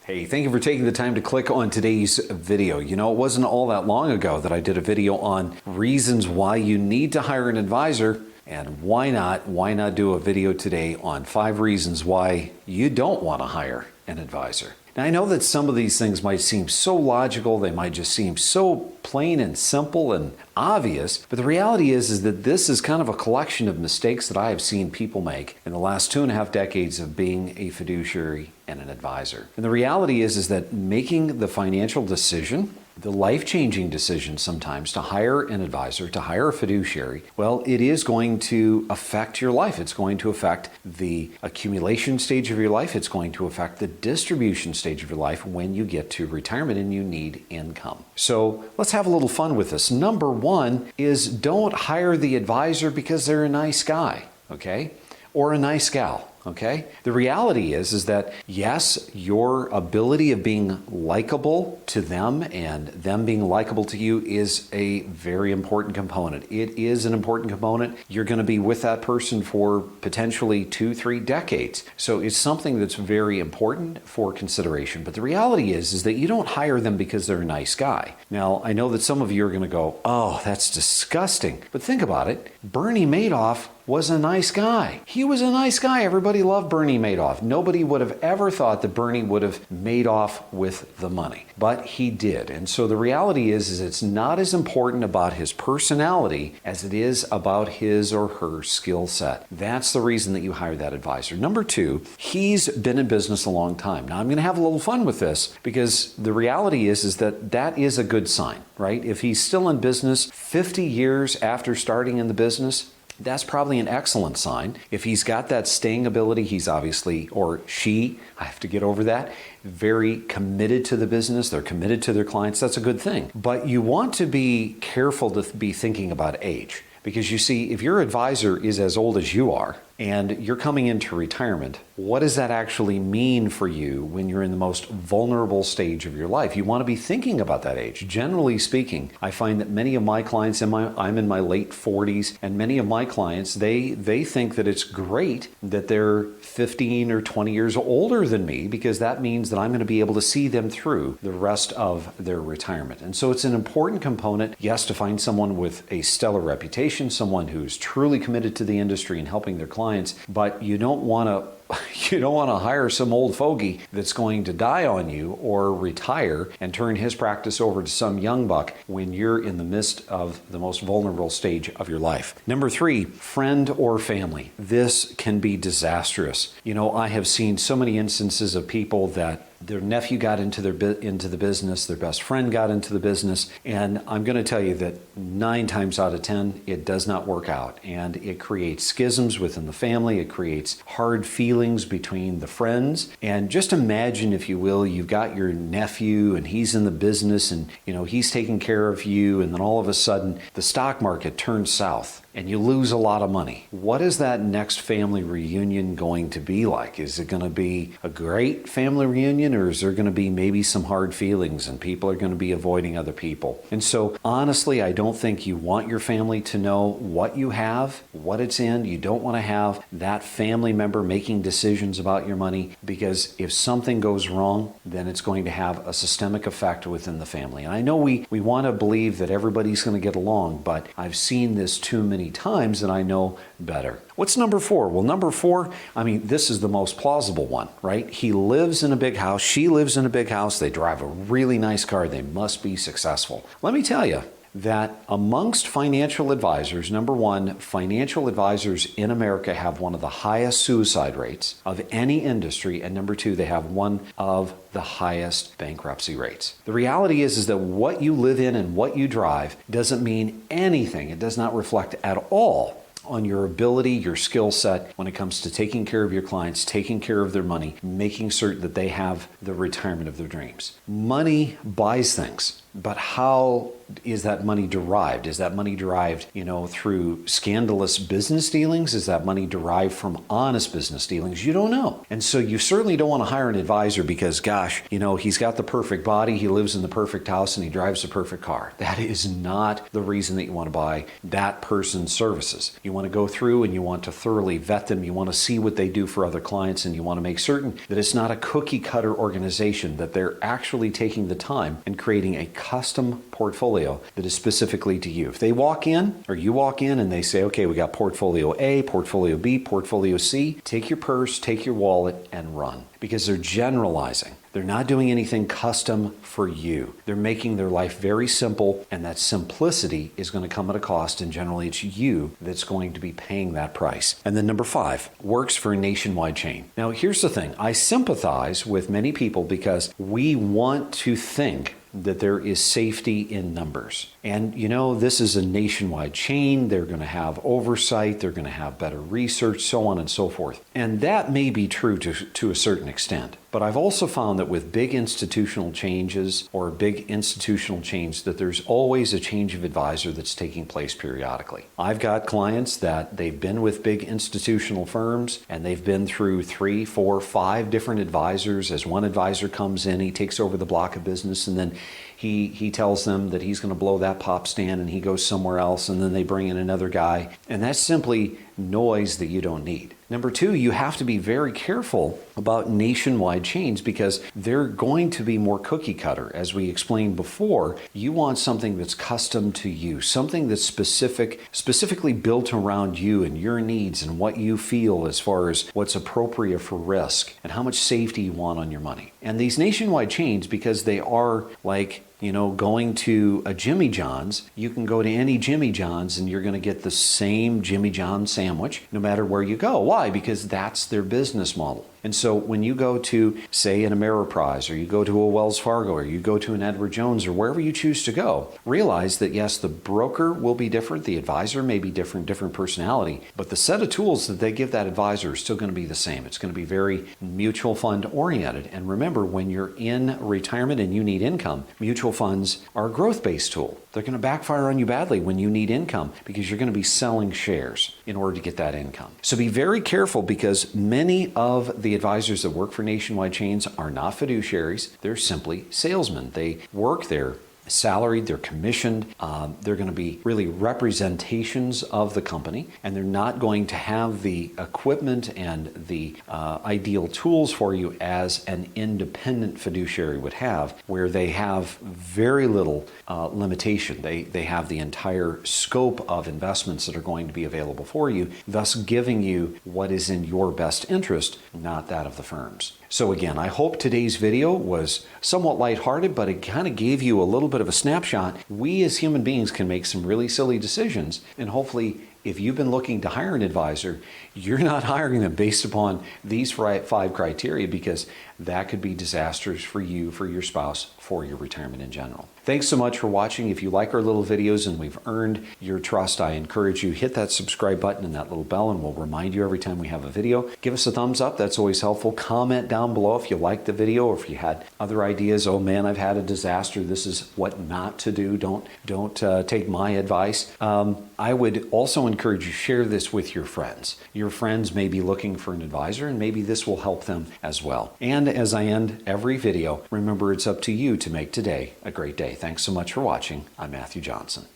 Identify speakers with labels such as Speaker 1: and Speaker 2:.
Speaker 1: Hey, thank you for taking the time to click on today's video. You know, it wasn't all that long ago that I did a video on reasons why you need to hire an advisor, and why not do a video today on 5 reasons why you don't want to hire an advisor. Now, I know that some of these things might seem so logical, they might just seem so plain and simple and obvious, but the reality is that this is kind of a collection of mistakes that I have seen people make in the last 2.5 decades of being a fiduciary and an advisor. And the reality is that making the financial decision, the life-changing decision sometimes to hire an advisor, to hire a fiduciary, well, it is going to affect your life. It's going to affect the accumulation stage of your life. It's going to affect the distribution stage of your life when you get to retirement and you need income. So let's have a little fun with this. Number 1 is don't hire the advisor because they're a nice guy, okay? Or a nice gal. Okay? The reality is that yes, your ability of being likable to them and them being likable to you is a very important component. It is an important component. You're going to be with that person for potentially 2-3 decades. So it's something that's very important for consideration. But the reality is that you don't hire them because they're a nice guy. Now, I know that some of you are going to go, oh, that's disgusting. But think about it. Bernie Madoff was a nice guy. He was a nice guy. Everybody loved Bernie Madoff. Nobody would have ever thought that Bernie would have made off with the money, but he did. And so the reality is it's not as important about his personality as it is about his or her skill set. That's the reason that you hire that advisor. Number 2, he's been in business a long time. Now I'm going to have a little fun with this because the reality is that that is a good sign, right? If he's still in business 50 years after starting in the business, that's probably an excellent sign. If he's got that staying ability, he's obviously, or she, I have to get over that, very committed to the business. They're committed to their clients. That's a good thing. But you want to be careful to be thinking about age. Because you see, if your advisor is as old as you are and you're coming into retirement, what does that actually mean for you when you're in the most vulnerable stage of your life? You want to be thinking about that age. Generally speaking, I find that many of my clients, I'm in my late 40s, and many of my clients, they think that it's great that they're 15 or 20 years older than me because that means that I'm going to be able to see them through the rest of their retirement. And so it's an important component, yes, to find someone with a stellar reputation, someone who's truly committed to the industry and helping their clients, but you don't want to hire some old fogey that's going to die on you or retire and turn his practice over to some young buck when you're in the midst of the most vulnerable stage of your life. Number 3, friend or family. This can be disastrous. You know, I have seen so many instances of people that their nephew got into the business, their best friend got into the business, and I'm going to tell you that 9 times out of 10, it does not work out, and it creates schisms within the family. It creates hard feelings between the friends. And just imagine, if you will, you've got your nephew and he's in the business and he's taking care of you, and then all of a sudden the stock market turns south and you lose a lot of money. What is that next family reunion going to be like? Is it going to be a great family reunion, or is there going to be maybe some hard feelings and people are going to be avoiding other people? And so honestly, I don't think you want your family to know what you have, what it's in. You don't want to have that family member making decisions about your money, because if something goes wrong, then it's going to have a systemic effect within the family. And I know we want to believe that everybody's going to get along, but I've seen this too many times and I know better. What's number 4? Well, number 4, this is the most plausible one, right? He lives in a big house, she lives in a big house, they drive a really nice car, they must be successful. Let me tell you that amongst financial advisors, number 1, financial advisors in America have one of the highest suicide rates of any industry, and number 2, they have one of the highest bankruptcy rates. The reality is that what you live in and what you drive doesn't mean anything. It does not reflect at all on your ability, your skill set when it comes to taking care of your clients, taking care of their money, making certain that they have the retirement of their dreams. Money buys things. But how is that money derived? Is that money derived, through scandalous business dealings? Is that money derived from honest business dealings? You don't know. And so you certainly don't want to hire an advisor because, gosh, he's got the perfect body, he lives in the perfect house, and he drives the perfect car. That is not the reason that you want to buy that person's services. You want to go through and you want to thoroughly vet them. You want to see what they do for other clients, and you want to make certain that it's not a cookie cutter organization, that they're actually taking the time and creating a custom portfolio that is specifically to you. If they walk in, or you walk in and they say, okay, we got portfolio A, portfolio B, portfolio C, take your purse, take your wallet, and run. Because they're generalizing. They're not doing anything custom for you. They're making their life very simple, and that simplicity is going to come at a cost, and generally it's you that's going to be paying that price. And then number 5, works for a nationwide chain. Now here's the thing. I sympathize with many people because we want to think that there is safety in numbers. And this is a nationwide chain. They're going to have oversight. They're going to have better research, so on and so forth. And that may be true to a certain extent. But I've also found that with big institutional changes or big institutional change, that there's always a change of advisor that's taking place periodically. I've got clients that they've been with big institutional firms and they've been through 3, 4, 5 different advisors. As one advisor comes in, he takes over the block of business, and then he tells them that he's going to blow that pop stand and he goes somewhere else, and then they bring in another guy. And that's simply noise that you don't need. Number 2, you have to be very careful about nationwide chains because they're going to be more cookie cutter. As we explained before, you want something that's custom to you, something that's specifically built around you and your needs and what you feel as far as what's appropriate for risk and how much safety you want on your money. And these nationwide chains, because they are like going to a Jimmy John's, you can go to any Jimmy John's and you're going to get the same Jimmy John sandwich no matter where you go. Why? Because that's their business model. And so when you go to, say, an Ameriprise, or you go to a Wells Fargo, or you go to an Edward Jones, or wherever you choose to go, realize that yes, the broker will be different, the advisor may be different personality, but the set of tools that they give that advisor is still going to be the same. It's going to be very mutual fund oriented. And remember, when you're in retirement and you need income, mutual funds are a growth-based tool. They're going to backfire on you badly when you need income because you're going to be selling shares in order to get that income. So be very careful, because many of the advisors that work for nationwide chains are not fiduciaries. They're simply salesmen. They work there salaried, they're commissioned, they're going to be really representations of the company, and they're not going to have the equipment and the ideal tools for you as an independent fiduciary would have, where they have very little limitation. They have the entire scope of investments that are going to be available for you, thus giving you what is in your best interest, not that of the firms. So again, I hope today's video was somewhat lighthearted, but it kind of gave you a little bit of a snapshot. We as human beings can make some really silly decisions, and hopefully if you've been looking to hire an advisor, you're not hiring them based upon these 5 criteria, because that could be disastrous for you, for your spouse, for your retirement in general. Thanks so much for watching. If you like our little videos and we've earned your trust, I encourage you, hit that subscribe button and that little bell, and we'll remind you every time we have a video. Give us a thumbs up. That's always helpful. Comment down below if you liked the video, or if you had other ideas. Oh man, I've had a disaster. This is what not to do. Don't take my advice. I would also encourage you, share this with your friends. Your friends may be looking for an advisor, and maybe this will help them as well. And as I end every video, remember, it's up to you to make today a great day. Thanks so much for watching. I'm Matthew Johnson.